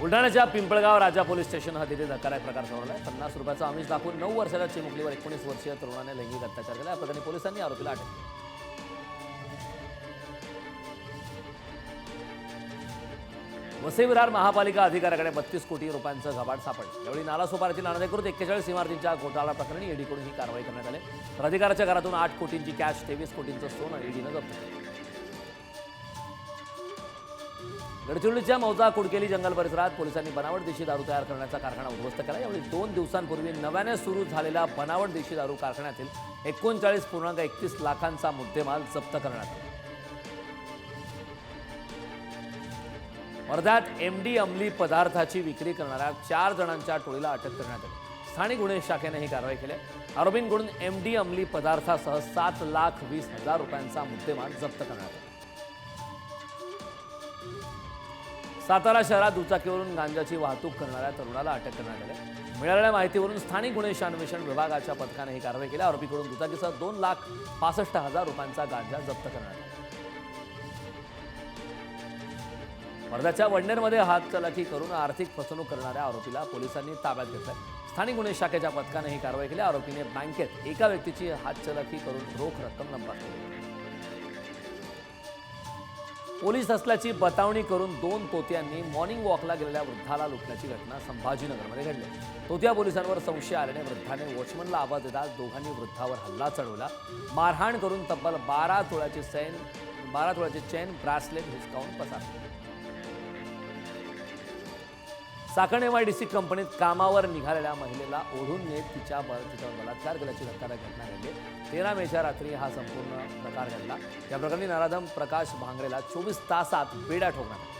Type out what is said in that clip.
बुलढाण्याच्या पिंपळगाव राजा police station हद्दीतील धक्कादायक प्रकार समोर आला. 50 रुपयाचा आमिष दाखवून 9 वर्षाच्या चिमुकलीवर 19 वर्षीय तरुणाने लैंगिक अत्याचार केला. या प्रकरणी पोलिसांनी आरोपीला अटक केली. वसई विरार महापालिका अधिकाऱ्याकडे 32 कोटी रुपयांचं घबाड सापडलं. यावेळी नालासोपारातील अनधिकृत 41 इमारतींच्या घोटाळा प्रकरणी ईडीकडून ही कारवाई करण्यात आली. तर अधिकाऱ्याच्या घरातून 8 कोटींची कॅश, 23 कोटींचं सोनं ईडीनं जप्त केलं. गडचिरोलीच्या मौजा कुडकेली जंगल परिसरात पोलिसांनी बनावट देशी दारू तयार करण्याचा कारखाना उद्ध्वस्त केला. यावेळी 2 दिवसांपूर्वी नव्याने सुरू झालेल्या बनावट देशी दारू कारखान्यातील 39.31 लाखांचा मुद्देमाल जप्त करण्यात आला. वर्ध्यात एमडी अंमली पदार्थाची विक्री करणाऱ्या 4 जणांच्या टोळीला अटक करण्यात आली. स्थानिक गुन्हे शाखेने ही कारवाई केली. आरोपींकडून एमडी अंमली पदार्थासह 7,20,000 रुपयांचा मुद्देमाल जप्त करण्यात आला. सातारा शहरात दुचाकीवरून गांजाची वाहतूक करणाऱ्या तरुणाला अटक करण्यात आली. मिळालेल्या माहितीवरून स्थानिक गुन्हे अन्वेषण विभागाच्या पथकाने ही कारवाई केली. आरोपीकडून दुचाकीसह 2,65,000 रुपयांचा गांजा जप्त करण्यात आला. वर्ध्याच्या वडनेरमध्ये हातचलाकी करून आर्थिक फसवणूक करणाऱ्या आरोपीला पोलिसांनी ताब्यात घेतलं. स्थानिक गुन्हे शाखेच्या पथकाने ही कारवाई केली. आरोपीने बँकेत एका व्यक्तीची हातचलाकी करून रोख रक्कम लंपास केली. पोलीस असल्याची बतावणी करून 2 तोत्यांनी मॉर्निंग वॉकला गेलेल्या वृद्धाला लुटण्याची घटना संभाजीनगरमध्ये घडली. तोत्या पोलिसांवर संशय आल्याने वृद्धाने वॉचमनला आवाज देताच दोघांनी वृद्धावर हल्ला चढवला. मारहाण करून तब्बल 12 तोळ्याची चेन, ब्रासलेट हिसकावून पसार केली. साकण MIDC कंपनीत कामावर निघालेल्या महिलेला ओढून नेत तिच्यावर बलात्कार केल्याची धक्कादायक घटना घडली. 13 मेच्या रात्री हा संपूर्ण प्रकार घडला. या प्रकरणी नराधम प्रकाश भांगरेला 24 तासात बेड्या ठोकण्यात आल्या.